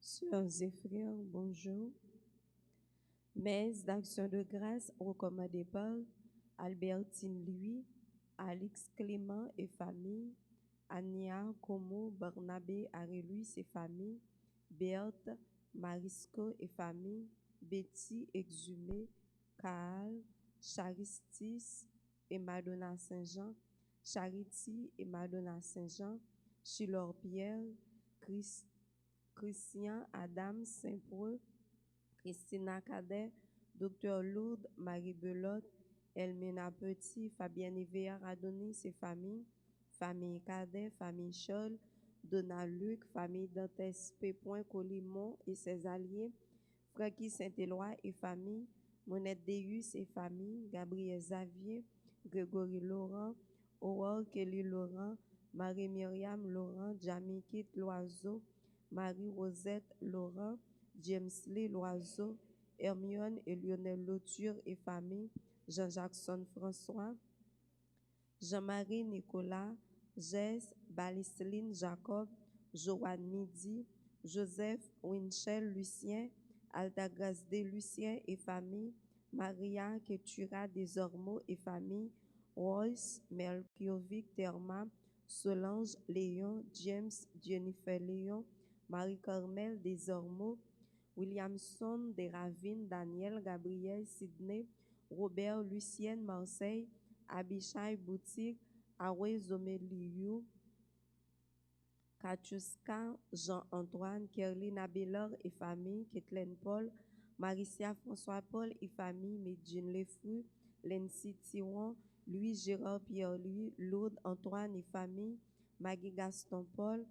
Sœurs et frères, bonjour. Messe d'action de grâce recommandée par Albertine Louis, Alix Clément et famille, Ania Como Barnabé Aréluis et famille, Berthe Marisco et famille, Betty Exhumé, Kaal, Charistis et Madonna Saint-Jean, Charity et Madonna Saint-Jean, Chilor Pierre, Christian Adam Saint-Preux, Christina Cadet, Docteur Lourdes, Marie Belote, Elmina Petit, Fabienne Evea Adonis et famille, famille Cadet, famille Scholl, Donald Luc, famille Dantes P. Colimon et ses alliés, Francky Saint-Éloi et famille, Monette Deus et famille, Gabriel Xavier, Grégory Laurent, Howard Kelly Laurent, Marie-Myriam Laurent, Jamie Kit Loiseau, Marie-Rosette Laurent, James Lee Loiseau, Hermione et Lionel Lauture et famille, Jean-Jackson François, Jean-Marie Nicolas, Jess, Balisteline Jacob, Joanne Midi, Joseph Winchell Lucien, Altagrace de Lucien et famille, Maria Ketura Desormeaux et famille, Royce Melchiovic Therma, Solange Léon, James Jennifer Léon, Marie-Carmel Desormeaux, Williamson Desravines, Daniel Gabriel Sidney, Robert Lucienne Marseille, Abishai Boutique, Awe Zomeliou, Katuska, Jean-Antoine, Kerline Abelard et famille, Kathleen Paul, Maricia François Paul et famille, Medjine Lefru, Lency Thiron, Louis Gérard Pierre-Louis, Lourdes Antoine et famille, Maggie Gaston Paul,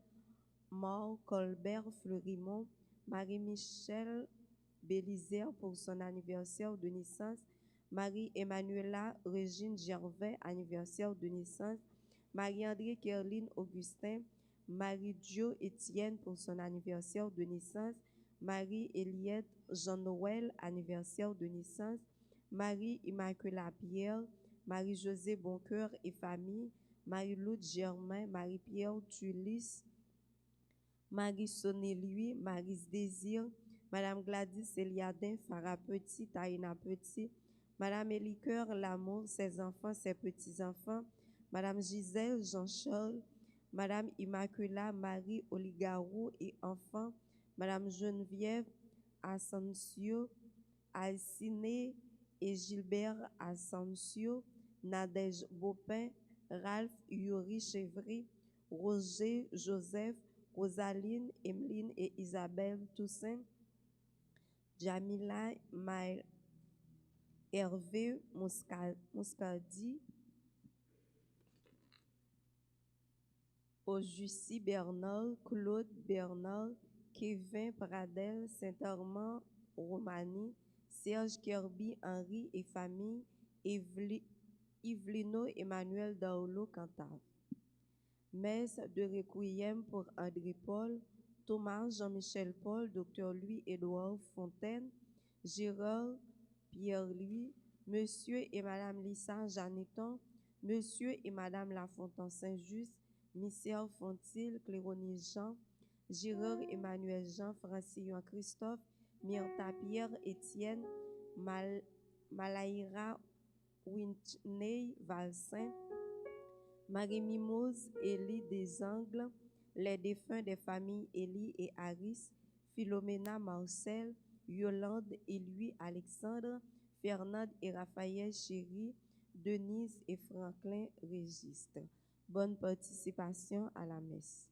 Maur Colbert Fleurimont, Marie-Michel Bélisaire pour son anniversaire de naissance, Marie-Emmanuela Régine Gervais, anniversaire de naissance, Marie-André Kerline Augustin, Marie-Dio Étienne pour son anniversaire de naissance, Marie-Eliette Jean-Noël, anniversaire de naissance, Marie-Immaculée Pierre, Marie-Josée Boncoeur et famille, Marie-Loude Germain, Marie-Pierre Tulis, Marie-Soné Lui, Marie Désir, Madame Gladys Eliadin, Farah Petit, Taïna Petit, Madame Éliqueur Lamour, ses enfants, ses petits-enfants, Madame Gisèle Jean-Charles, Madame Immacula Marie Oligarou et enfants, Madame Geneviève Asensio, Alciné et Gilbert Asensio, Nadège Bopin, Ralph Yuri Chevry, Roger Joseph, Rosaline, Emeline et Isabelle Toussaint, Jamila Maël, Hervé Moscardi, Aujusti Bernard, Claude Bernard, Kevin Pradel, Saint-Armand Romani, Serge Kirby, Henri et famille, Yvelino Emmanuel Daolo Cantal. Messe de requiem pour André Paul, Thomas Jean-Michel Paul, Dr. Louis-Édouard Fontaine, Gérard Pierre-Louis, Monsieur et Madame Lissa Janeton, Monsieur et Madame Lafontaine Saint-Just, Michel Fontil, Cléronie Jean, Gérard Emmanuel Jean, Francillon Christophe, Myrta Pierre Étienne, Malaïra Whitney Valsin, Marie-Mimose, Élie des Angles, les défunts des familles Élie et Harris, Philomena Marcel, Yolande et Louis Alexandre, Fernande et Raphaël Chéri, Denise et Franklin Registre. Bonne participation à la messe.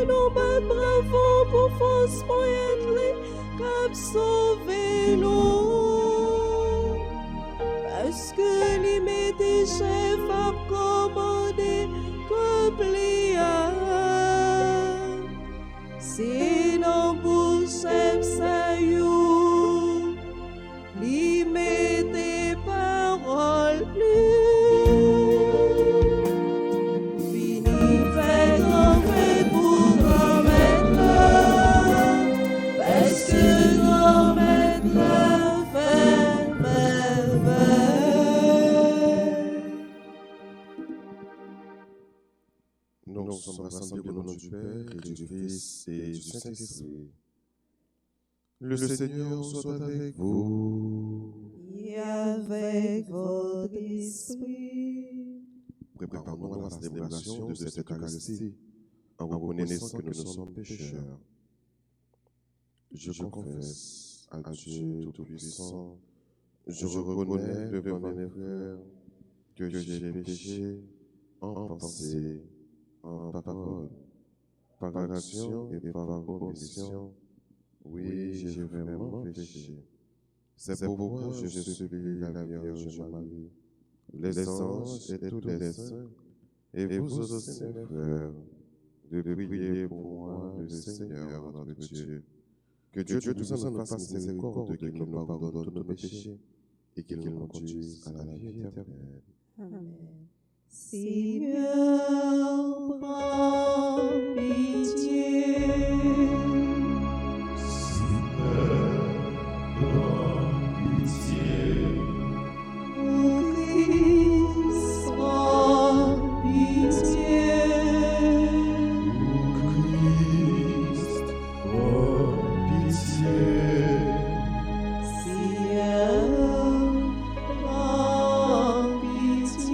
nous battre bravo pour force moyenne cap sauver nous. Parce que les mettez chef à commander compliant. C'est non pour chef ça you, les mettez paroles plus. Nous sommes rassemblés au nom du Père et du Fils et du Saint-Esprit. Le Seigneur soit avec vous. Et avec votre esprit. Préparons-nous à la célébration de cette Eucharistie en reconnaissant que nous sommes pécheurs. Je confesse à Dieu Tout-Puissant, je reconnais devant mes frères que j'ai péché en pensée, en parole, par action et par omission. Oui, j'ai vraiment péché. C'est pourquoi je supplie la Vierge Marie, les anges et tous les saints, et vous aussi, mes frères, de prier pour moi, le Seigneur notre Dieu. Que Dieu Tout-Puissant nous fasse miséricorde, qu'il nous pardonne tous nos péchés et qu'il nous conduise à la vie éternelle. Amen. Seigneur, prends pitié. Seigneur, prends pitié. Ô Christ, prends pitié. Ô Christ, prends pitié.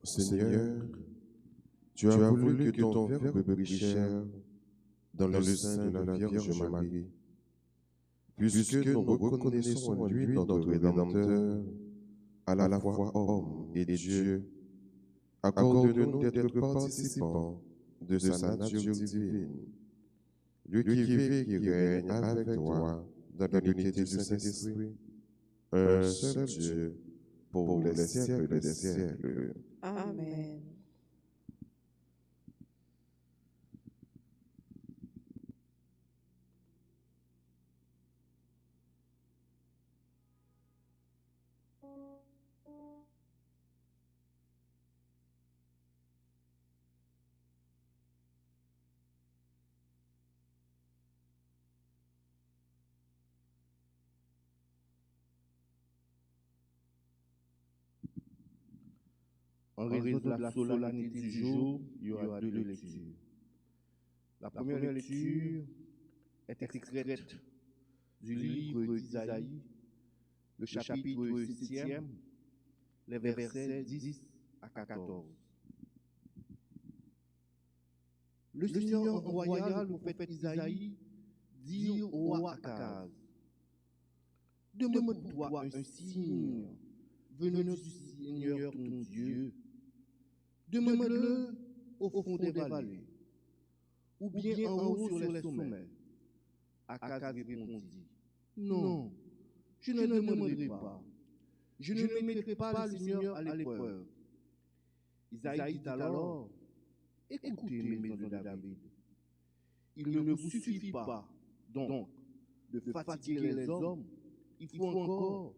Seigneur, tu as voulu que ton Verbe brille dans le sein de la Vierge Marie, puisque nous reconnaissons en lui notre Rédempteur, à la fois homme et Dieu. Accorde-nous d'être participants de sa nature divine. Dieu qui vit et qui règne avec toi dans l'unité du Saint-Esprit, un seul Dieu, pour les siècles des siècles. Amen. En raison de la solennité du jour, il y aura 2 lectures. La première lecture est extraite du livre d'Isaïe, le chapitre 7, les versets 10 à 14. Le Seigneur envoya le prophète Isaïe dire au roi Akaz: demande-toi un signe venant du Seigneur ton Dieu. Demande-le au fond des vallées, ou bien en haut sur les sommets. Akaz répondit: non, je ne demanderai pas. Je ne mettrai pas le Seigneur à l'épreuve. Isaïe dit alors: écoutez, maison de David, il ne vous suffit pas donc de fatiguer les hommes, il faut encore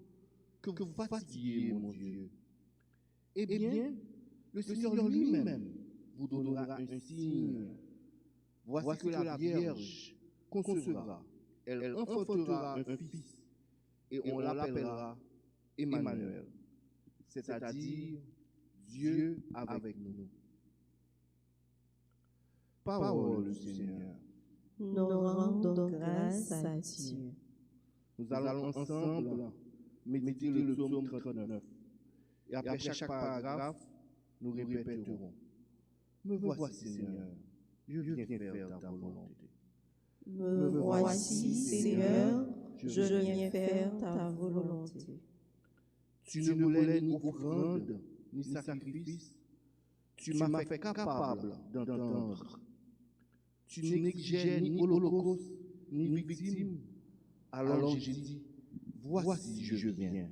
que vous fatiguiez mon Dieu. Eh bien, le Seigneur lui-même vous donnera un signe. Voici que la Vierge concevra, elle enfantera un fils, et on l'appellera Emmanuel, c'est-à-dire Dieu avec nous. Parole du Seigneur. Nous rendons grâce à Dieu. Nous allons ensemble méditer le psaume 39. Et après chaque paragraphe, nous répéterons: me voici, Seigneur, je viens faire ta volonté. Me voici, Seigneur, je viens faire ta volonté. Tu ne voulais ni offrande, ni sacrifice. Tu m'as fait capable d'entendre. Tu n'exigeais ni holocauste, ni victime. Alors j'ai dit: voici, je viens.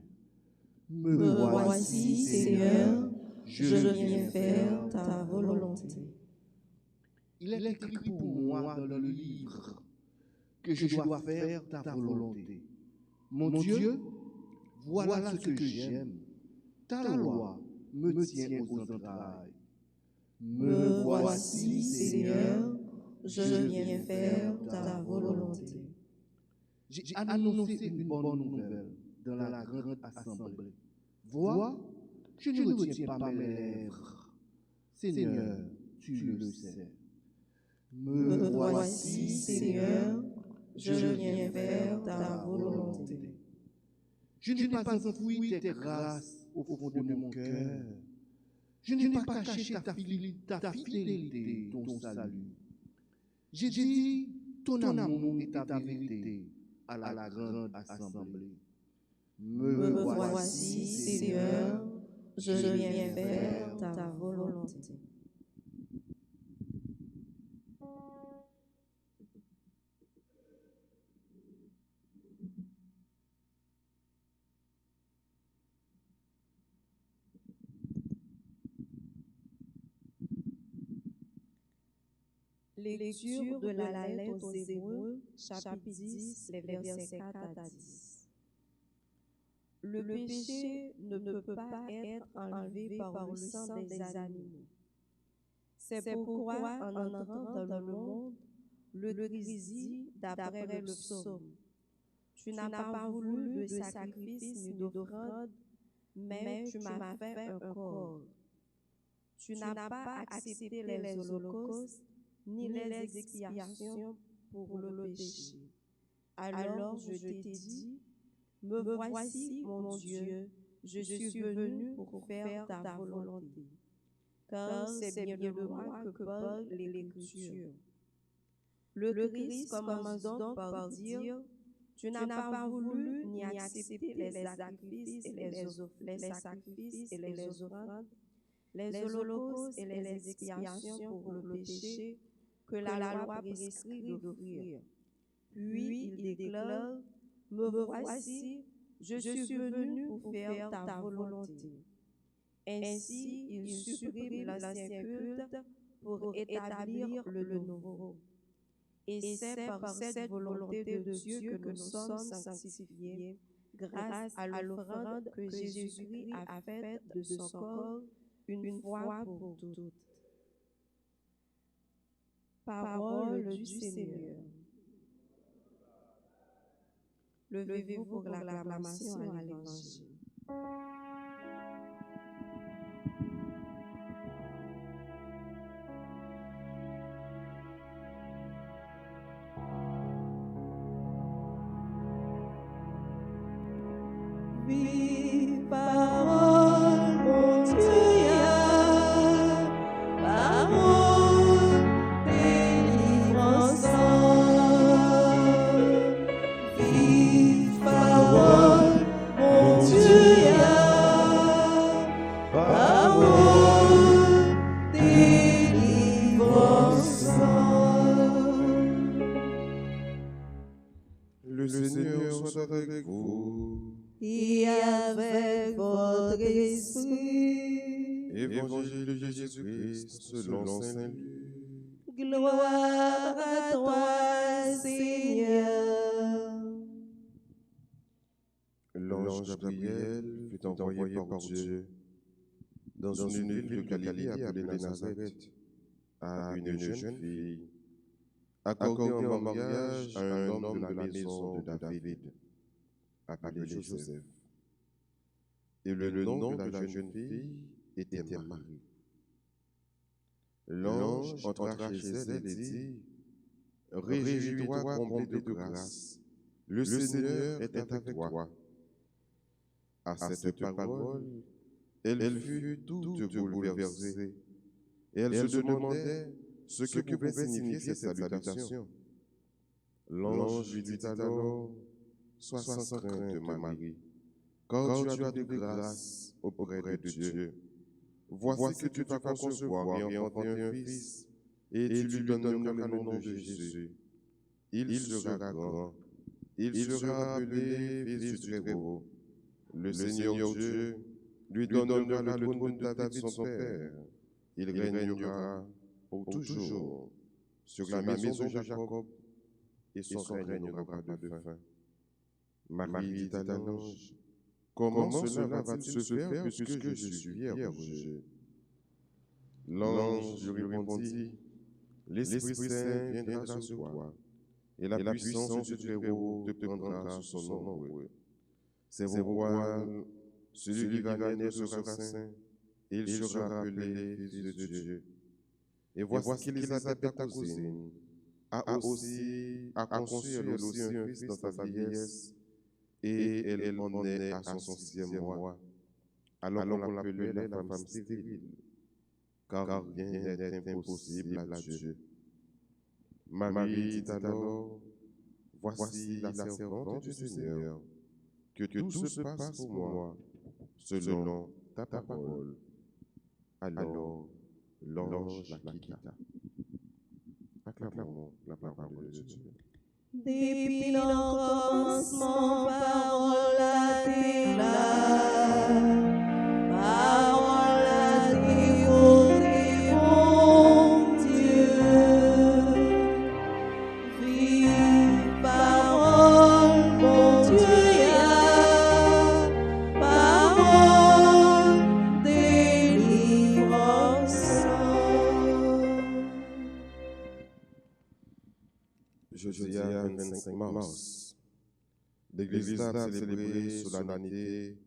Me voici, Seigneur, je viens faire ta volonté. Il est écrit pour moi dans le livre que je dois faire ta volonté. Mon Dieu, voilà ce que j'aime. Ta loi me tient aux entrailles. Me voici, Seigneur, je viens faire ta volonté. J'ai annoncé une bonne nouvelle dans la grande assemblée. Vois, je ne retiens pas mes lèvres. Seigneur, tu le sais. Me voici, Seigneur, je viens faire ta volonté. Je n'ai pas enfoui tes grâces au fond de mon cœur. Je n'ai pas caché ta fidélité, ton salut. J'ai dit ton amour et ta vérité à la grande assemblée. Me voici, Seigneur, je viens faire ta volonté. Lecture de la lettre aux Hébreux, chapitre 10, les versets 4 à 10. Le péché ne peut pas être enlevé par le sang des animaux. C'est pourquoi, en entrant dans le monde, le Christ dit, d'après le psaume: tu n'as pas voulu de sacrifice ni d'offrande, mais tu m'as fait un corps. Tu n'as pas accepté les holocaustes ni les expiations pour le péché. Alors je t'ai dit: me voici, mon Dieu, je suis venu pour faire ta volonté. Car c'est bien de moi que parle l'Écriture. Le Christ commence donc par dire: tu n'as pas voulu ni accepter les sacrifices et les offrandes, les holocaustes et les expiations pour le péché, que la loi prescrit d'offrir. Puis il déclare, me voici, je suis venu pour faire ta volonté. Ainsi, il supprime l'ancien culte pour établir le nouveau. Et c'est par cette volonté de Dieu que nous sommes sanctifiés, grâce à l'offrande que Jésus-Christ a faite de son corps une fois pour toutes. Parole du Seigneur. Levez-vous pour l'acclamation à l'Évangile. Vive parole, mon Dieu, parole, délivrance. Vive parole, mon Dieu, parole, délivrance. Le Seigneur soit avec vous. Et avec votre esprit, Évangile de Jésus-Christ selon saint Luc. gloire à toi, Seigneur. L'ange Gabriel fut envoyé par Dieu dans une ville de Galilée appelée Nazareth à une jeune fille, accordée en mariage à un homme de la maison de David, appelé Joseph. Et le nom de la jeune fille était Marie. L'ange entra chez elle et dit, « Réjouis-toi, comblée de grâce, le Seigneur est avec toi. » À cette parole, elle fut toute bouleversée, et elle se demandait ce que pouvait signifier cette salutation. L'ange lui dit alors, « Sois sans crainte, Marie, car tu as de grâce auprès de Dieu. Voici que tu vas concevoir et enfanter un fils, et tu lui donneras le nom de Jésus. Il sera grand, il sera appelé Fils du Très-Haut. Le Seigneur Dieu lui donnera le trône de David son père. Il régnera pour toujours sur la maison de Jacob, et son règne n'aura pas de fin. » Marie dit à l'ange, « Comment cela va-t-il se faire puisque je suis vierge ?» L'ange lui répondit, « L'Esprit Saint viendra sur toi, et la puissance du Très-Haut te prendra sous son ombre. C'est pourquoi celui qui va naître sera saint, et il sera appelé Fils de Dieu. Et voici qu'Élisabeth, ta cousine, a conçu elle aussi un fils dans sa vieillesse, et elle en est à son 6e mois, alors qu'on l'appelait la femme stérile, car rien n'est impossible à Dieu. Marie dit alors, « Voici la servante du Seigneur, que tout se passe pour moi, selon ta parole. » Alors l'ange la quitta. Acclamons la parole de Dieu. Depuis l'encommencement, parole à tes lèvres, parole à dévoter, mon Dieu. Vive parole, mon Dieu, parole, délivrance. Jeudi 25 mars, l'Église a célébré solennité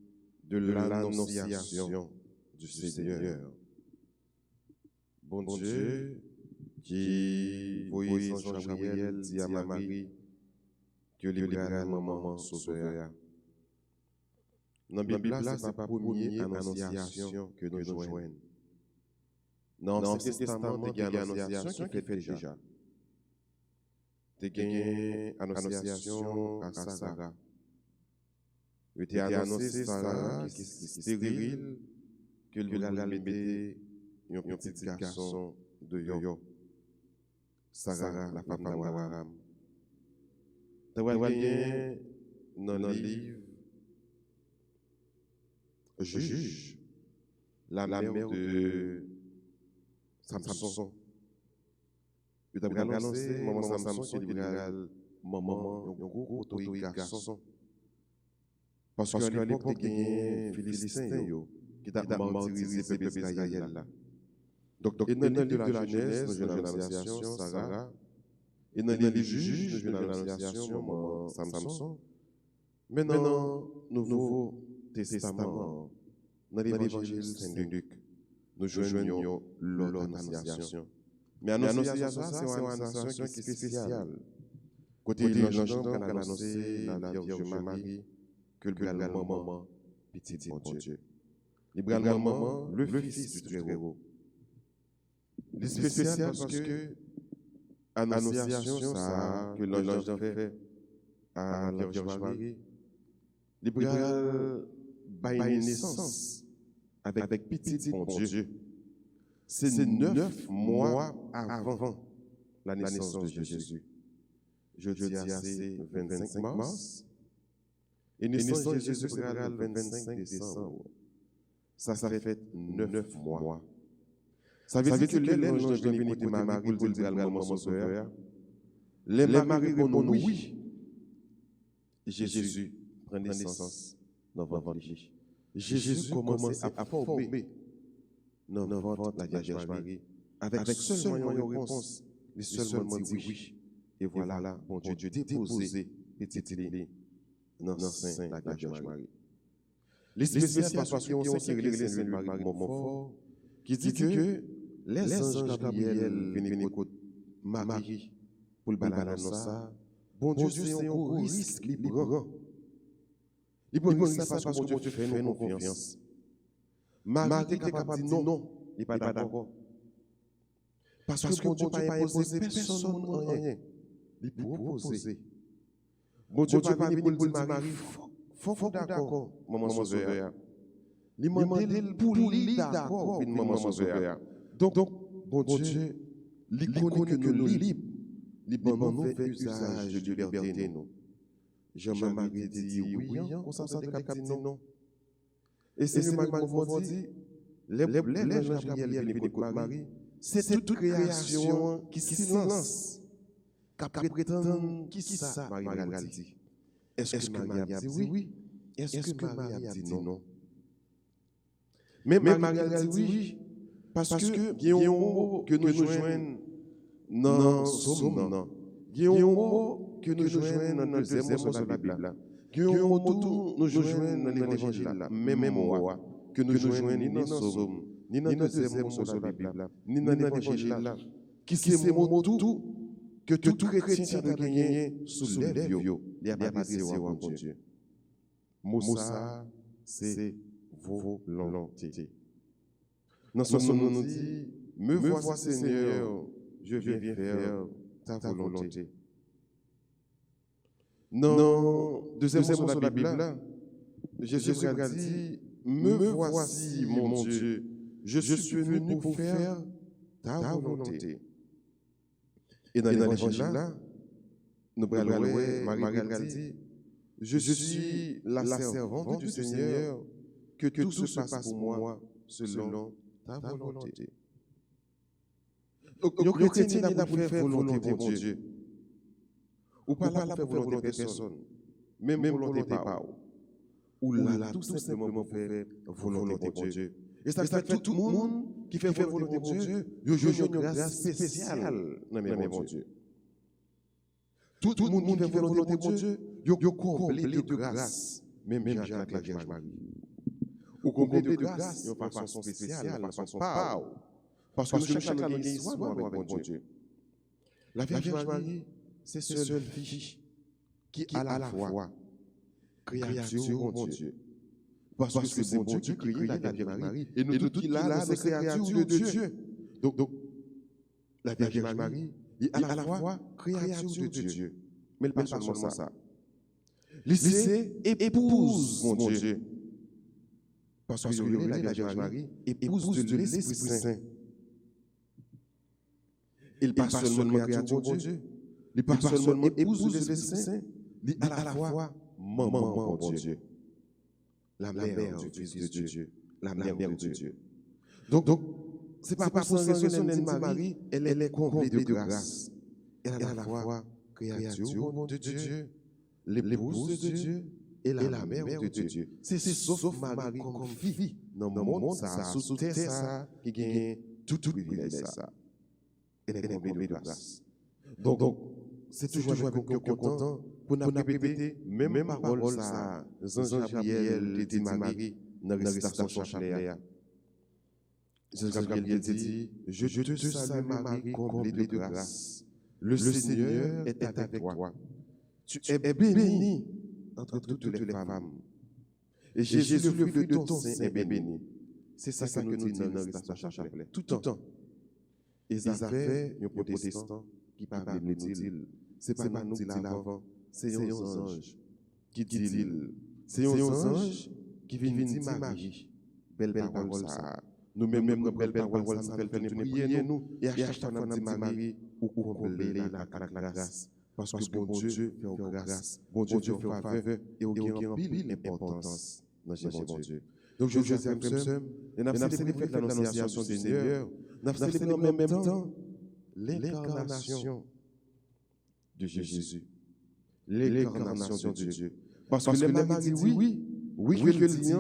de l'Annonciation du Seigneur. Bon Dieu, qui voyait son Gabriel dit à Marie que libéral maman sauvera. Dans la Bible, ce n'est pas la première annonciation que nous joignons. Dans l'Ancien Testament, il y a une annonciation qui est faite déjà. Il y a une annonciation à Sarah. Il y a annoncé Sarah qui est stérile, qu'elle allait mettre un petit garçon de yo. Sarah, la femme d'Abraham. T'as bien dans le livre Juge, la mère de Samson. Il t'a annoncé, maman Samson, qui est maman, un gros autorité garçon. Parce qu'à l'époque, il y a un Philistin qui t'a martyrisé le peuple d'Israël. Donc, dans le livre de la Genèse, nous avons l'annonciation, Sarah. Et dans le livre Juge, nous avons l'annonciation, maman Samson. Maintenant, Nouveau Testament, dans l'évangile Saint-Luc, nous joignons l'autre annonciation. Mais annonciation, ça, c'est une annonciation qui est spéciale. Côté l'ange qui a annoncé la Vierge Marie, que le grand maman, petit bon Dieu. Le grand maman, le fils du Très-Haut. C'est spécial parce que annonciation, ça, que l'ange a fait à la Vierge Marie, le grand une naissance avec petit bon Dieu. C'est 9 mois avant la naissance de Jésus. Je dis c'est 25 mars. Et naissance de Jésus sera le 25 décembre. Ça fait 9 mois. Ça veut dire que les l'ange de venir côté Marie pour dire à maman son frère. Les Marie répondent oui. Jésus prend naissance dans votre vie. Jésus commence à former dans votre la Vierge Marie avec seulement une réponse. Il seulement dit oui. Et voilà, bon Dieu déposé petit lit dans le sein de la Vierge Marie. Les spéciales parce qu'on sait qu'il est Saint Marie Montfort qui dit que les anges Gabriel viennent écouter Marie pour le balancer ça. Bon Dieu, c'est un gros risque libre. Il peut dire ça parce que Dieu fait nous confiance. Marie est capable de dire non, il n'est pas d'accord. Parce que bon Dieu n'a pas imposé personne en rien. Il propose. Bon Dieu n'a pas venu pour dire Marie, faut d'accord, maman Sauveur. Il m'a demandé pour lui d'accord, maman Sauveur. Donc, bon Dieu, il connaît que nous libres. Libre nous fait usage de liberté, nous. Jean-Marie dit oui, on s'en sort de cap dit non. Et c'est le Marie dit, les anges Gabriel viennent écouter Marie, c'est toute création qui se lance. Qui prétend qui ça, Marie dit. Est-ce que Marie a dit oui? Est-ce que Marie a dit non? Mais Marie a dit oui, parce que il y a un mot que nous joignons dans Somme. Il y a un mot que nous joignons dans le deuxième mot de la Bible. Il y a un mot que nous joignons dans l'évangile. Même mot que nous joignons ni dans Somme, ni dans le deuxième mot de la Bible, ni dans l'évangile. Qui c'est mot tout que tout chrétien doit gagner sous lèvres, il y a pas de bon Dieu. Moussa, c'est volonté. Dans ce moment, nous dit, me voici Seigneur, je viens faire ta volonté. Dans deuxième mot de la Bible, Jésus a dit, me voici mon Dieu, je suis venu pour faire ta volonté. Et dans l'évangile là, nous parlons, Marie dit, je suis la servante du Seigneur, que tout se passe pour moi selon ta volonté. Le chrétien n'a pas fait volonté pour Dieu. Ou pas là pour volonté personne, même volonté pas. Ou là tout simplement pour faire volonté pour Dieu. Et ça fait que tout le monde qui fait volonté pour Dieu, il joue une grâce spéciale dans mes bon Dieu. Tout le monde qui fait volonté pour Dieu, il comblé de grâce, même avec la Vierge Marie. Ou comblé de grâce, de façon spéciale, de façon pas. Parce que chaque année, il y a histoire avec bon Dieu. La Vierge Marie, c'est seule fille qui à la fois créature bon Dieu. Parce que c'est bon Dieu qui crée la Vierge Marie. Et nous tous là, c'est créature de Dieu. Donc, la Vierge Marie est à la fois créature de Dieu. Mais pas seulement ça. C'est épouse mon Dieu. Parce que la Vierge Marie, épouse de l'Esprit Saint. Il pas seulement créature bon Dieu. Il pas seulement épouse de l'Esprit Saint. Il à la fois maman bon Dieu. La mère du Fils de Dieu. La mère de Dieu. Donc c'est pas pour ça que son Marie, elle est comblée de grâce. Elle est à la fois créature de Dieu, l'épouse de Dieu et la mère de Dieu. C'est sauf Marie comme fille dans le monde, ça, sous terre, ça, qui gagne tout privilège, ça. Elle est comblée de grâce. Donc, c'est toujours avec un cœur content pour nous répéter même parole, ça, Jean Gabriel dit Marie, dans la récitation chapelet. Jean Gabriel dit, je te salue Marie, comblée de grâce. Le Seigneur est avec toi. Tu es bénie entre toutes les femmes. Et Jésus, le fruit de ton sein, est béni. C'est ça que nous disons dans la chapelet. Tout le temps. Et ça fait un protestant qui parle de nous dire, c'est pas nous qui l'avant, c'est un ange qui dit l'île. C'est un ange qui vient dire Marie. Belle parole ça. Nous-mêmes, nos belles paroles, ça fait prier nous. Et à chaque fois, on dit Marie, ou combler la grâce. Parce que bon Dieu fait grâce. Bon Dieu fait faveur. Et il y a une pile d'importance dans bon Dieu. Donc, je vous aime, et nous avons célébré l'annonciation du Seigneur. Nous avons célébré en même temps l'incarnation de Jésus. L'incarnation de Dieu. Parce que les Marie dit oui, que le dit,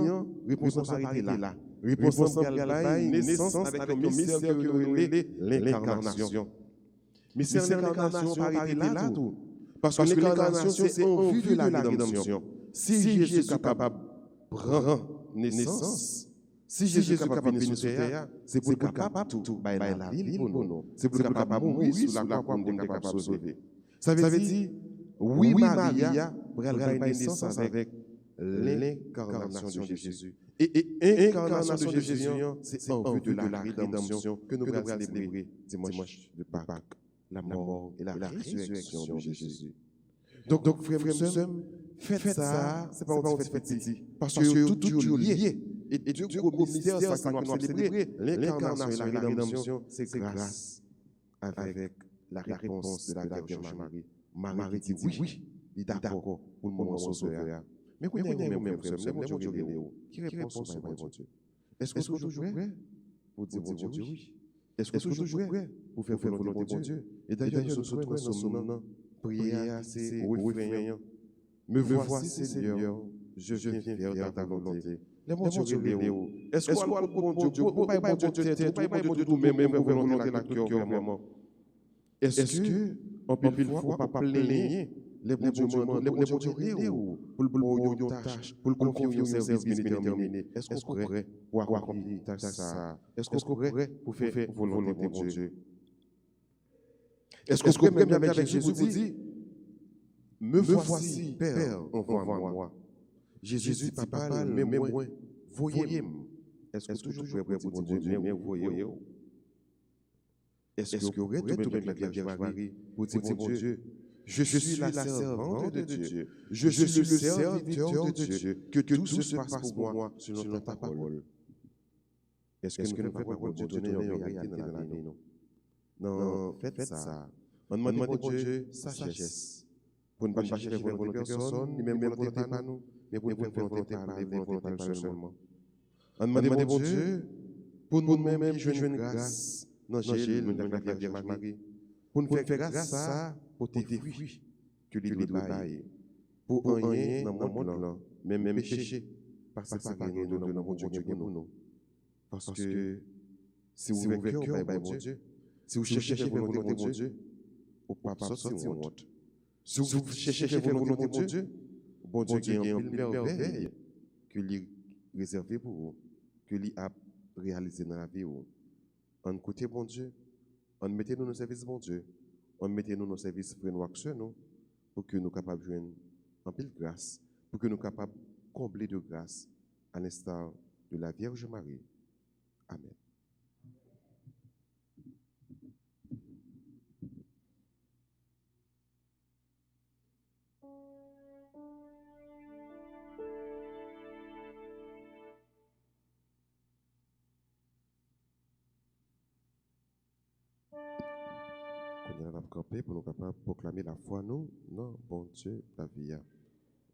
réponse à là. Réponse à naissance avec un mystère que nous l'incarnation. Mystère de l'incarnation par là tout. Parce que l'incarnation, c'est en vue de la rédemption. Si Jésus est capable de prendre naissance, si Jésus est capable de venir sur terre, c'est pour capable tout, la vie pour nous. C'est pour capable de mourir sur la croix pour nous capable de sauver. Ça veut dire, oui, Maria, pour elle avoir naissance avec l'incarnation de Jésus. Et l'incarnation de Jésus, c'est en vue de la rédemption que nous allons célébrer dimanche de Pâques, la mort et la résurrection de Jésus. Donc frères et sœurs, faites ça, c'est pas une fête petit, parce que tout est lié. Et Dieu, au mystère, ça qu'on a célébré, l'incarnation et la rédemption, c'est grâce avec la réponse de la Vierge Marie. Marie dit oui, il est d'accord pour le moment sauveur. Mais quand même, frère, qui répond à bon Dieu? Est-ce que vous êtes toujours prêt pour dire bon Dieu oui? Est-ce que vous êtes toujours prêt pour faire volonté de Dieu? Et d'ailleurs, nous sommes dans son prière, c'est refrain. Me voici, Seigneur, je viens faire ta volonté. Les bon Dieu Léo. Est-ce qu'on a le bon Dieu? Pour pas bon Dieu tête, pour pas bon Dieu nous-mêmes, pour volonté la cœur vraiment. Est-ce que, en pile fois, on ne pas plaigner les bons dieux Léo pour le tâche, pour le confier au service déterminé? Est-ce qu'on est prêt pour accomplir ça? Est-ce qu'on est prêt pour faire volonté de Dieu? Est-ce qu'on est prêt même avec Jésus vous dit, me voici, Père, envoie-moi. Jésus dit, papa, mais moi, voyez-moi. Est-ce que toujours prêt pour dire, mais voyez-moi? Est-ce que vous êtes tout avec la Vierge Marie pour dire, mon Dieu, je suis la servante de Dieu, je suis le serviteur de Dieu, que tout se passe pour moi selon ta parole. Est-ce que nous pouvons pour Dieu donner une réalité dans la vie? Non, faites ça. On demande à Dieu sagesse. Pour ne pas chercher la volonté de personne, ni même la volonté par nous, mais pour faire volonté par les volontés seulement. On demande à Dieu pour nous-mêmes jouer une grâce dans la Vierge Marie. Pour nous faire grâce à ça, pour tes fruits que lui baille. Pour rien dans le monde, même péché, parce que ça va gagner dans le monde Dieu pour nous. Parce que si vous avez cœur, bon Dieu, si vous cherchez la volonté de Dieu, vous ne pouvez pas sortir de honte. Si vous cherchez la volonté de Dieu, bon Dieu qui est en pile merveille que lui réservé pour vous, que lui a réalisé dans la vie. En côté bon Dieu, on mettez nous nos services bon Dieu, on mettez nous nos services framework sur nous, pour que nous capables de jouer en pile grâce, pour que nous capables de combler de grâce à l'instar de la Vierge Marie. Amen. Nous avons campé pour nous capables de proclamer la foi, nous, non, bon Dieu, la vie.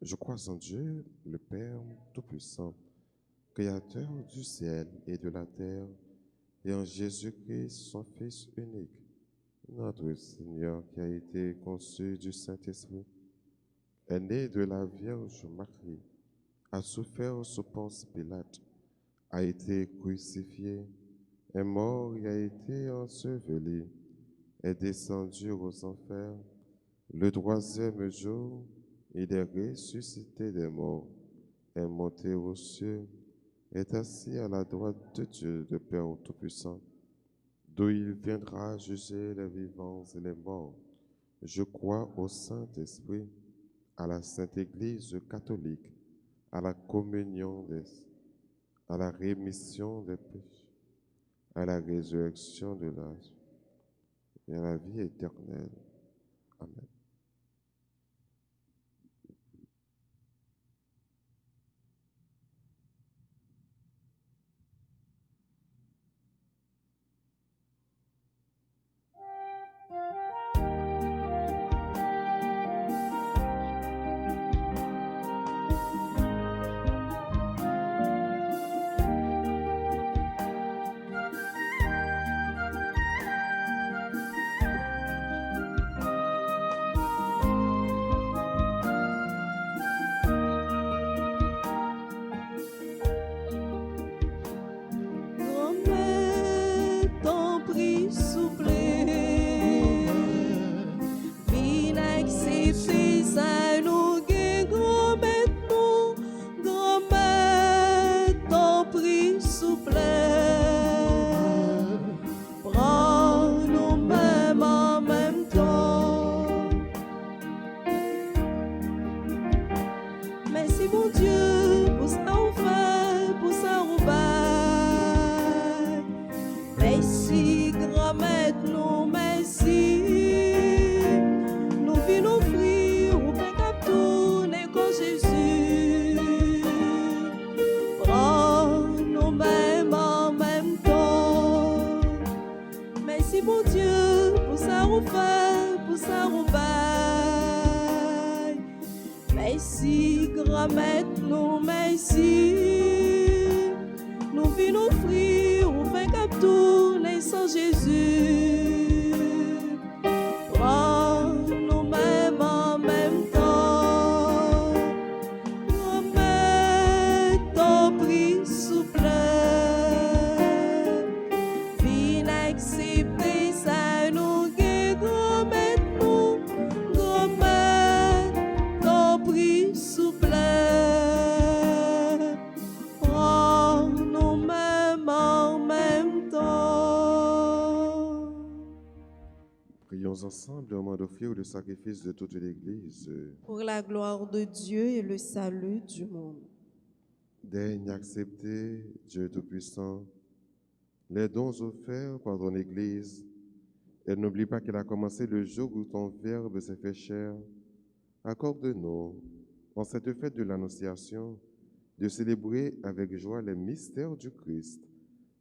Je crois en Dieu, le Père Tout-Puissant, Créateur du ciel et de la terre, et en Jésus-Christ, son Fils unique, notre Seigneur, qui a été conçu du Saint-Esprit, est né de la Vierge Marie, a souffert sous Ponce Pilate, a été crucifié, est mort et a été enseveli, est descendu aux enfers. Le troisième jour, il est ressuscité des morts, est monté aux cieux, est assis à la droite de Dieu, le Père Tout-Puissant, d'où il viendra juger les vivants et les morts. Je crois au Saint-Esprit, à la Sainte Église catholique, à la communion à la rémission des péchés, à la résurrection de l'âge et à la vie éternelle. Amen. Grand-mère, ton prix soufflé, vine accepter ça nous gagne. Grand-mère, ton prix soufflé, prends nous-mêmes en même temps. Merci mon Dieu pour ça on fait, pour ça on baille. Merci grand-mère, nous merci. Nous venons offrir au Père cap tourner comme Jésus. Prends nous-mêmes en même temps. Merci mon Dieu pour ça on fait, pour ça on baille. Merci grand-mère, nous merci. Nous venons offrir au Père cap tourner sans Jésus. Prends nous-mêmes en même temps. Grand-mère, ton prix souffle. Viens accepter ça nous gagne. Grand-mère, ton prix souffle. Prends nous-mêmes en même temps. Prions ensemble au moment d'offrir le sacrifice de toute l'Église. Pour la gloire de Dieu et le salut du monde. Daigne accepter, Dieu Tout-Puissant, les dons offerts par ton Église. Et n'oublie pas qu'elle a commencé le jour où ton Verbe s'est fait chair. Accorde-nous, en cette fête de l'Annonciation, de célébrer avec joie les mystères du Christ,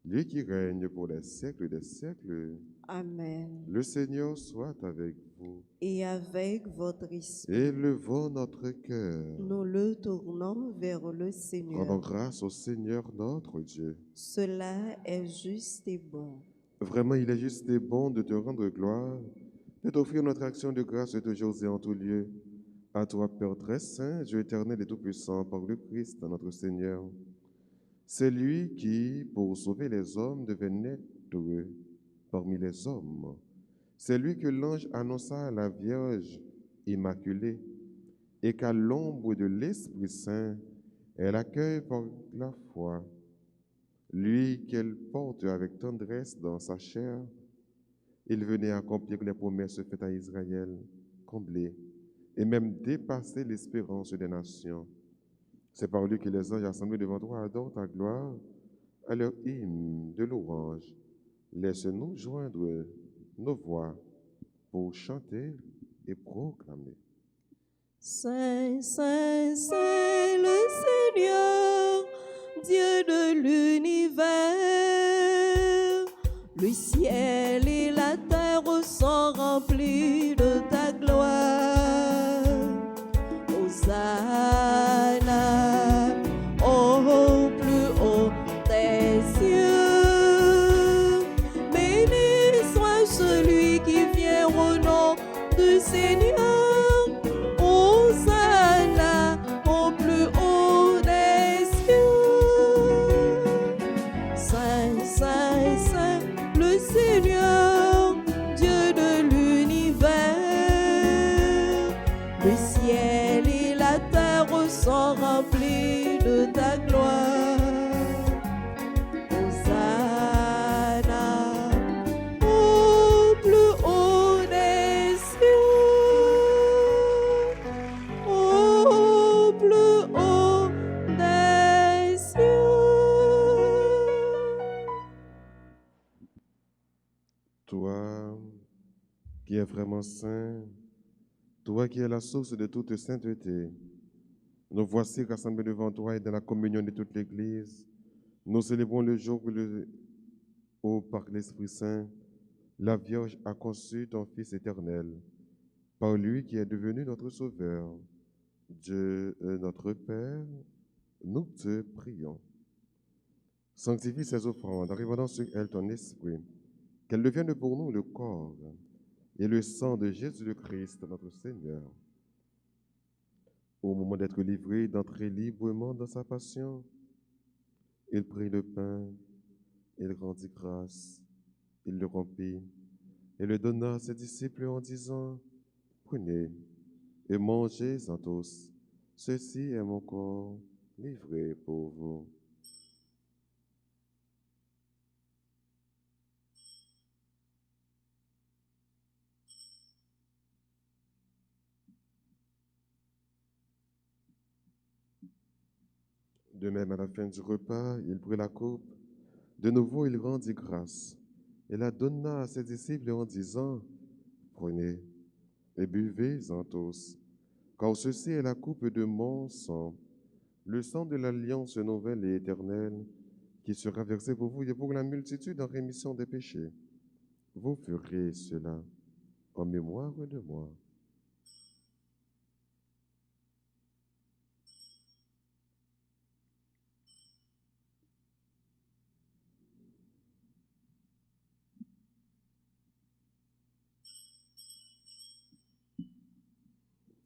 lui qui règne pour les siècles des siècles. Amen. Le Seigneur soit avec vous. Et avec votre esprit, Élevons notre cœur. nous le tournons vers le Rendons Seigneur. grâce au Seigneur notre Dieu. Cela est juste et bon. Vraiment, il est juste et bon de te rendre gloire, de t'offrir notre action de grâce toujours et en tout lieu. À toi, Père très saint, Dieu éternel et tout-puissant, par le Christ, notre Seigneur. C'est lui qui, pour sauver les hommes, devait naître parmi les hommes. C'est lui que l'ange annonça à la Vierge immaculée et qu'à l'ombre de l'Esprit Saint, elle accueille par la foi. Lui qu'elle porte avec tendresse dans sa chair, il venait accomplir les promesses faites à Israël, combler et même dépasser l'espérance des nations. C'est par lui que les anges assemblés devant toi adorent ta gloire à leur hymne de louange. Laisse-nous joindre nos voix pour chanter et proclamer. Saint, Saint, Saint, le Seigneur, Dieu de l'univers. Le ciel et la terre sont remplis Hosanna au plus haut des cieux. Béni soit celui qui vient au nom du Seigneur. Hosanna au plus haut des cieux. Saint, Saint, Saint, le Seigneur, Dieu de l'univers. Le ciel et la terre sont remplis de ta gloire. Hosanna au plus haut des cieux. Au plus haut des cieux. Toi qui es vraiment saint, toi qui es la source de toute sainteté, nous voici rassemblés devant toi et dans la communion de toute l'Église. Nous célébrons le jour où, par l'Esprit Saint, la Vierge a conçu ton Fils éternel, par lui qui est devenu notre Sauveur. Dieu notre Père, nous te prions. Sanctifie ces offrandes, en répandant sur elles ton esprit, qu'elles deviennent pour nous le corps et le sang de Jésus le Christ, notre Seigneur. Au moment d'être livré, d'entrer librement dans sa passion, il prit le pain, il rendit grâce, il le rompit et le donna à ses disciples en disant, « Prenez et mangez-en tous, ceci est mon corps livré pour vous. » De même, à la fin du repas, il prit la coupe. De nouveau, il rendit grâce et la donna à ses disciples en disant, « Prenez et buvez-en tous, car ceci est la coupe de mon sang, le sang de l'alliance nouvelle et éternelle, qui sera versé pour vous et pour la multitude en rémission des péchés. Vous ferez cela en mémoire de moi. »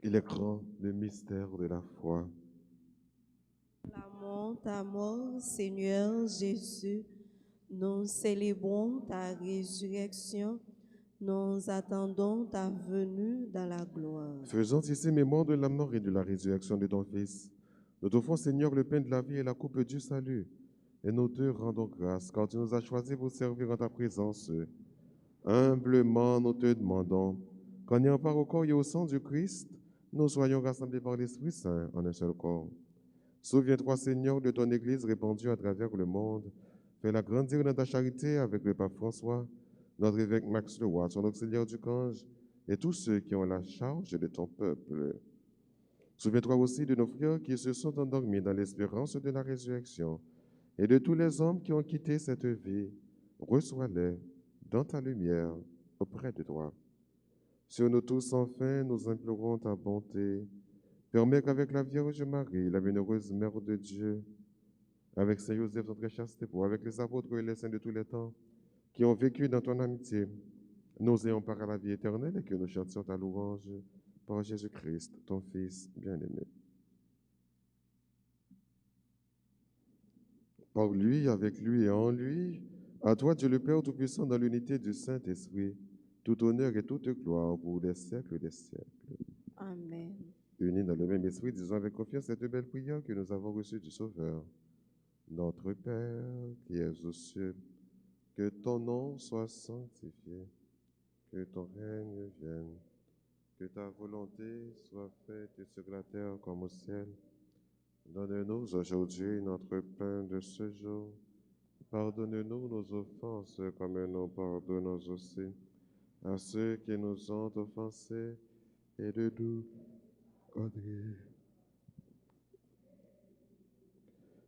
Il est grand le mystère de la foi. Acclamons ta mort, Seigneur Jésus. Nous célébrons ta résurrection. Nous attendons ta venue dans la gloire. Faisons ici mémoire de la mort et de la résurrection de ton Fils. Nous t'offrons, Seigneur, le pain de la vie et la coupe du salut. Et nous te rendons grâce, car tu nous as choisis pour servir en ta présence. Humblement, nous te demandons qu'en ayant part au corps et au sang du Christ, nous soyons rassemblés par l'Esprit Saint en un seul corps. Souviens-toi, Seigneur, de ton Église répandue à travers le monde. Fais-la grandir dans ta charité avec le pape François, notre évêque Max Leroy, son auxiliaire du Cange, et tous ceux qui ont la charge de ton peuple. Souviens-toi aussi de nos frères qui se sont endormis dans l'espérance de la résurrection, et de tous les hommes qui ont quitté cette vie. Reçois-les dans ta lumière auprès de toi. Sur nous tous, enfin, nous implorons ta bonté. Permets qu'avec la Vierge Marie, la bienheureuse Mère de Dieu, avec Saint Joseph, notre chaste époux, avec les apôtres et les saints de tous les temps, qui ont vécu dans ton amitié, nous ayons part à la vie éternelle et que nous chantions ta louange par Jésus-Christ, ton Fils bien-aimé. Par lui, avec lui et en lui, à toi, Dieu le Père Tout-Puissant, dans l'unité du Saint-Esprit, tout honneur et toute gloire pour les siècles des siècles. Amen. Unis dans le même esprit, disons avec confiance cette belle prière que nous avons reçue du Sauveur. Notre Père qui es aux cieux, que ton nom soit sanctifié, que ton règne vienne, que ta volonté soit faite sur la terre comme au ciel. Donne-nous aujourd'hui notre pain de ce jour. Pardonne-nous nos offenses comme nous pardonnons aussi à ceux qui nous ont offensés et de nous condamner.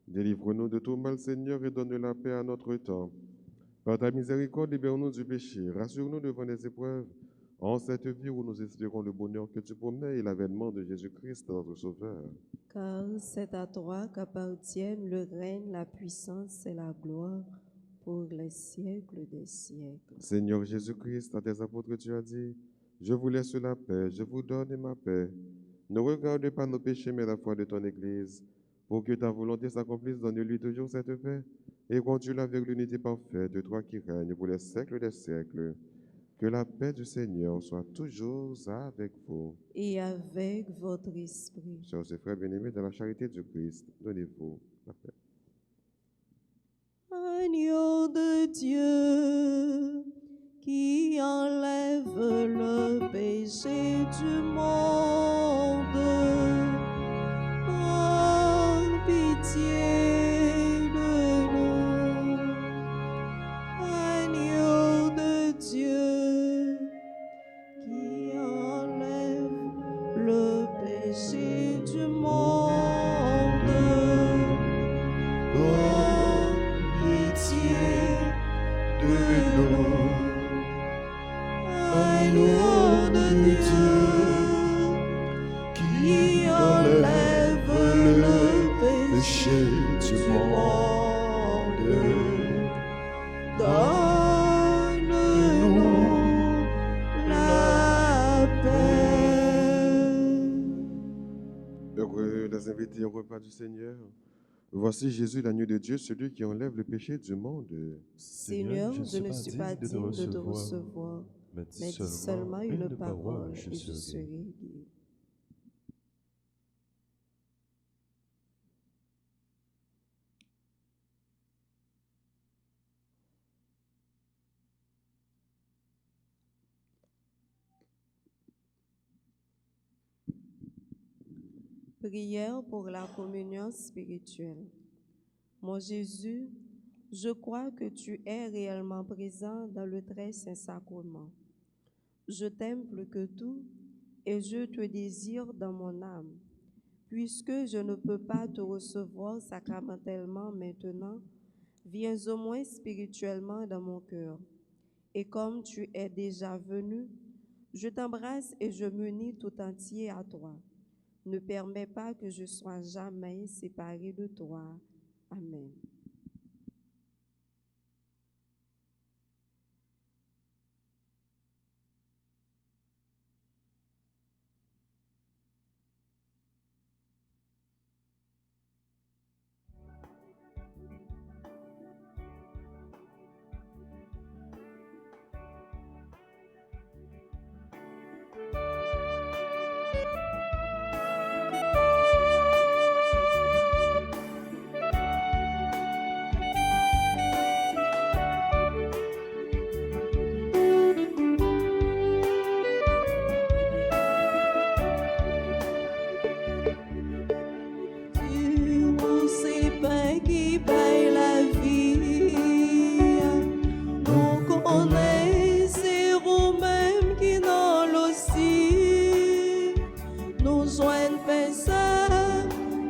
Délivre-nous de tout mal, Seigneur, et donne la paix à notre temps. Par ta miséricorde, libère-nous du péché, rassure-nous devant les épreuves, En cette vie où nous espérons le bonheur que tu promets et l'avènement de Jésus-Christ, notre Sauveur. Car c'est à toi qu'appartiennent le règne, la puissance et la gloire pour les siècles des siècles. Seigneur Jésus-Christ, à tes apôtres, tu as dit, je vous laisse la paix, je vous donne ma paix. Ne regarde pas nos péchés, mais la foi de ton Église. Pour que ta volonté s'accomplisse, donne-lui toujours cette paix et conduis-la vers l'unité parfaite de toi qui règnes pour les siècles des siècles. Que la paix du Seigneur soit toujours avec vous. Et avec votre esprit. Chers et frères bien-aimés, dans la charité du Christ, donnez-vous la paix. Agneau de Dieu qui enlève le péché du monde, prends pitié de nous. Agneau de Dieu qui enlève le péché du monde, prends pitié de nous. Agneau de Dieu qui enlève le péché du monde, donne-nous la paix. Heureux les invités au repas du Seigneur. Voici Jésus, l'agneau de Dieu, celui qui enlève le péché du monde. Seigneur, je ne suis pas digne de te recevoir, mais mais dis seulement une parole et je serai guéri. Prière pour la communion spirituelle. Mon Jésus, je crois que tu es réellement présent dans le très saint sacrement. Je t'aime plus que tout et je te désire dans mon âme. Puisque je ne peux pas te recevoir sacramentellement maintenant, viens au moins spirituellement dans mon cœur. Et comme tu es déjà venu, je t'embrasse et je m'unis tout entier à toi. Ne permets pas que je sois jamais séparé de toi. Amen.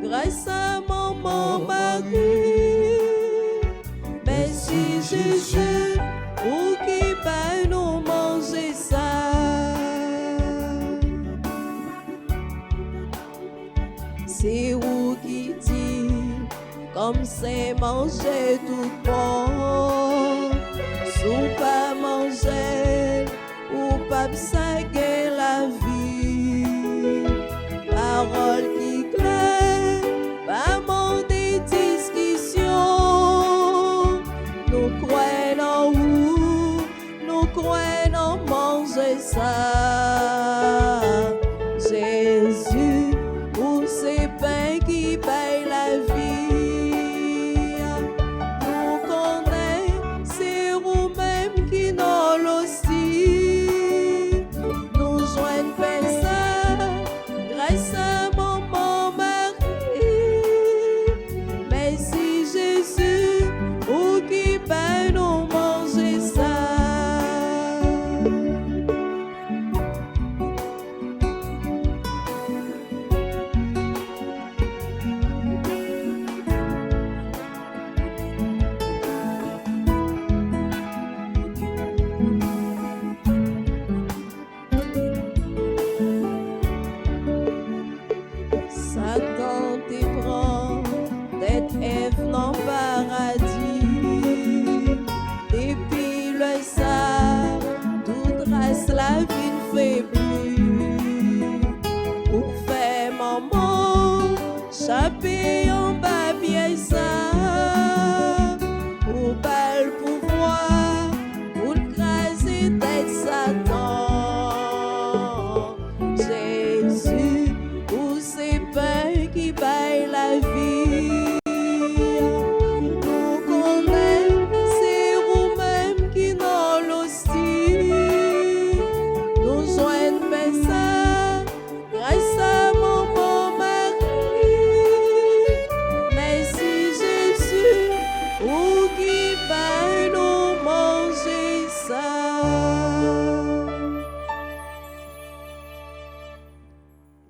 Grâce à maman Marie, merci Jésus pour qui va nous manger ça. C'est vous qui dit comme c'est manger tout bon, sous pas manger ou pas saguer la vie. Parole qui claire, pas mon des discussions. Nous croyons en vous, nous croyons en manger ça. Jésus, pour ces pains qui paye la vie. Nous connaissons, c'est vous-même qui nous l'ossie. Nous joignons ça, grâce à mon Satan t'éprend d'être Ève dans le paradis. Depuis le ça, toute race la vie ne fait plus. Pour faire maman, chapé en bas bien ça. Pour pas le pouvoir, pour le craser tête Satan. Jésus, où c'est pain qui baille la vie. Nous connaissons, c'est vous-même qui n'en l'hostie. Nous joignons ça, grâce à mon bon mari. Merci Jésus, ou qui baille nous manger ça.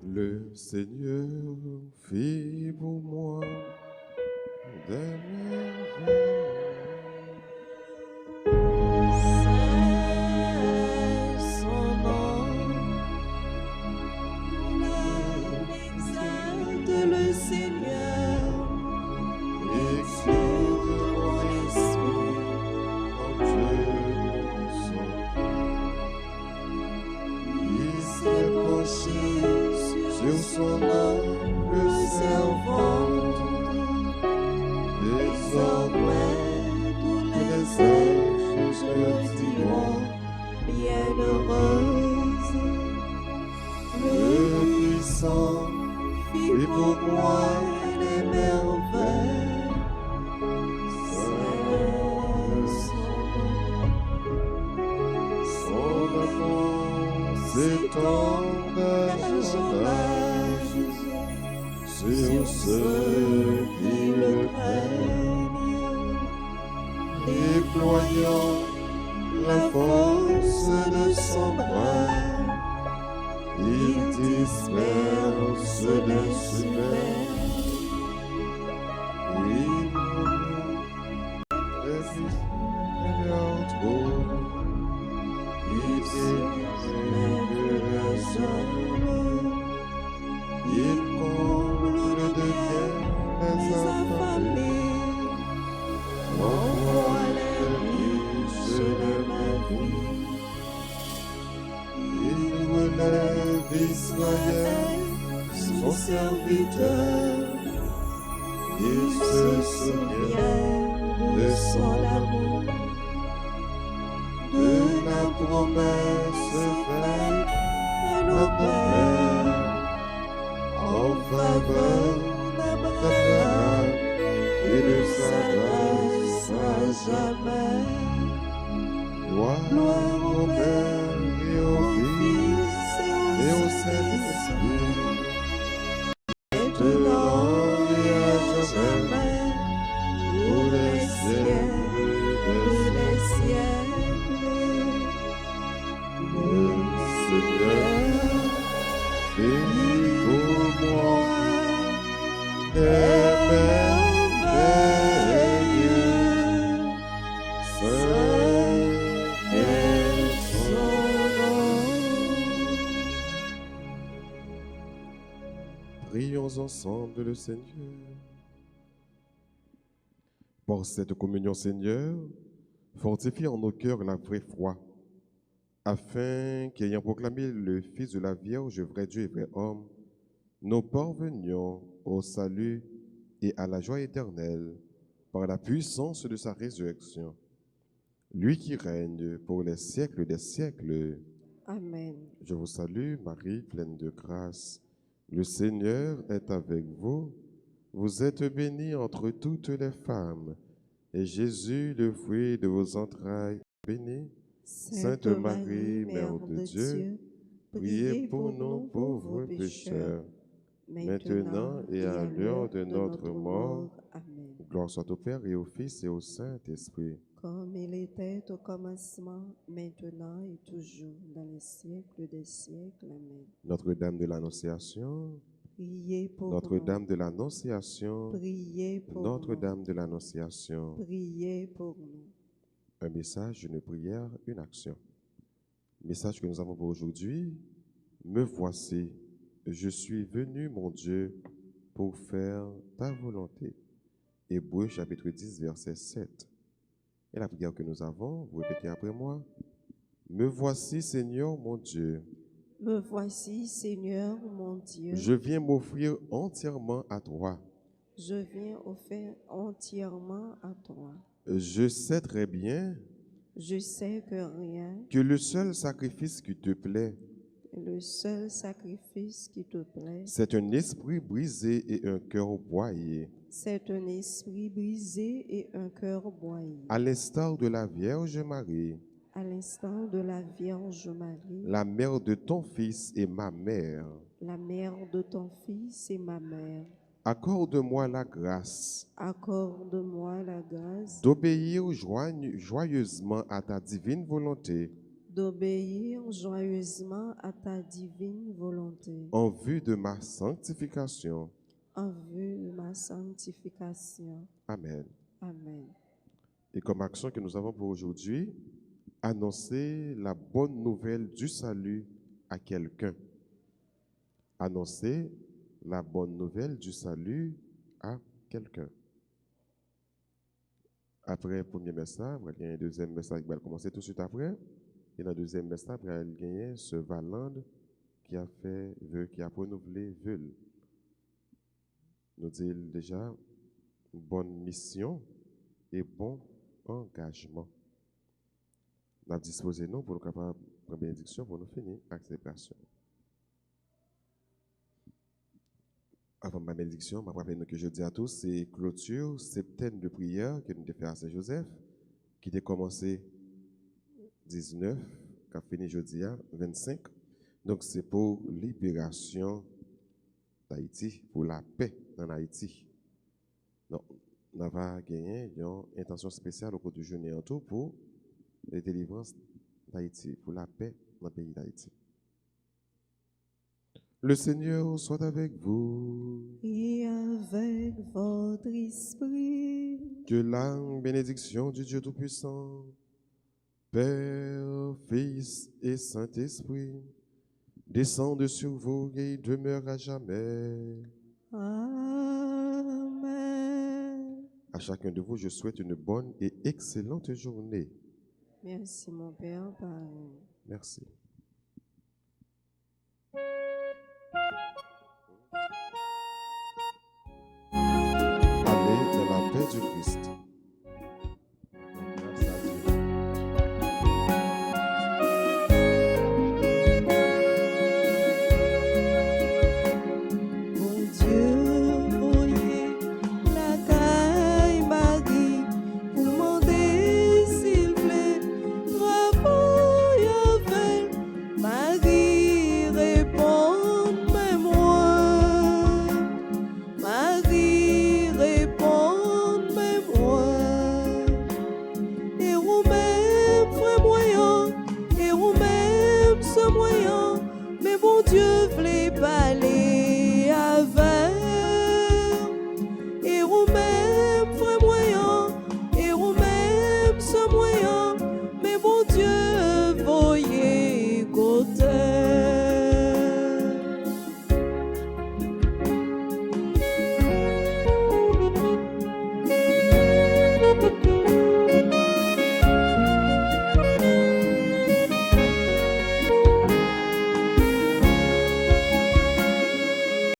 Le Seigneur fit pour moi des merveilles. C'est son nom. On exalte le Seigneur. Exulte mon esprit. En Dieu mon sang. Il s'est penché sur son humble servante. Désormais, tous les anges me diront bienheureuse. Le puissant Fit pour moi les merveilles. C'est son amour s'étend d'âge en âge sur ceux qui le craignent, déployant la force de son bras. Il disperse les super. Il les trop. Il délivre les hommes. Il comble de bien les affamés. Envoie les riches de ma vie. Il relève Israël, son serviteur. Il se souvient de son amour, de la promesse faite à nos pères en faveur d'Abraham et de sa grâce à jamais. Gloire au Père et au Fils et au Saint-Esprit, maintenant et à jamais, pour les siècles des siècles. Le Seigneur fait pour moi des merveilles. Saint est son nom. Prions ensemble le Seigneur. Par cette communion, Seigneur, fortifie en nos cœurs la vraie foi, afin qu'ayant proclamé le Fils de la Vierge, vrai Dieu et vrai homme, nous parvenions au salut et à la joie éternelle par la puissance de sa résurrection. Lui qui règne pour les siècles des siècles. Amen. Je vous salue, Marie, pleine de grâce. Le Seigneur est avec vous. Vous êtes bénie entre toutes les femmes, et Jésus, le fruit de vos entrailles, est béni. Sainte Marie, Mère de Dieu, priez pour nous pauvres pécheurs, maintenant et à l'heure de notre mort. Amen. Gloire soit au Père et au Fils et au Saint-Esprit. Comme il était au commencement, maintenant et toujours, dans les siècles des siècles. Amen. Notre-Dame de l'Annonciation, Priez pour nous. Notre-Dame de l'Annonciation, Priez pour nous. Notre-Dame de l'Annonciation. Priez pour nous. Un message, une prière, une action. Message que nous avons pour aujourd'hui. Me voici, je suis venu, mon Dieu, pour faire ta volonté. Hébreux chapitre 10, verset 7. Et la prière que nous avons, vous répétez après moi. Me voici, Seigneur mon Dieu. Me voici, Seigneur mon Dieu. Je viens m'offrir entièrement à toi. Je viens offrir entièrement à toi. Je sais très bien Je sais que rien, que le seul sacrifice qui te plaît, le seul sacrifice qui te plaît, c'est un esprit brisé et un cœur broyé, c'est un esprit brisé et un cœur broyé. à l'instar de la Vierge Marie, À l'instant de la Vierge Marie, la mère de ton Fils et ma mère. la mère de ton Fils et ma mère. Accorde-moi la grâce Accorde-moi la grâce d'obéir joyeusement à ta divine volonté d'obéir joyeusement à ta divine volonté en vue de ma sanctification. en vue de ma sanctification. Amen. Amen. Et comme action que nous avons pour aujourd'hui, annoncer la bonne nouvelle du salut à quelqu'un. Annoncer la bonne nouvelle du salut à quelqu'un. Après le premier message, il y a un deuxième message qui va commencer tout de suite après. Et dans le deuxième message, il y a ce Valande qui a fait vœu, qui a renouvelé vœu. Nous dit déjà bonne mission et bon engagement. Nous avons disposé nous pour nous capables de prendre bénédiction pour nous finir acceptation. Avant ma bénédiction, je rappelle que je dis à tous, c'est clôture septaine de prière que nous avons fait à Saint-Joseph, qui a commencé 19, qui a fini jeudi à 25. Donc c'est pour libération d'Haïti, pour la paix en Haïti. Donc, nous avons gagné une intention spéciale au cours du jeûne en tout pour la délivrance d'Haïti, pour la paix dans le pays d'Haïti. Le Seigneur soit avec vous. Et avec votre esprit, Que la bénédiction du Dieu Tout-Puissant, Père, Fils et Saint-Esprit, descende sur vous et demeure à jamais. Amen. À chacun de vous, je souhaite une bonne et excellente journée. Merci mon Père. Pareil. Merci.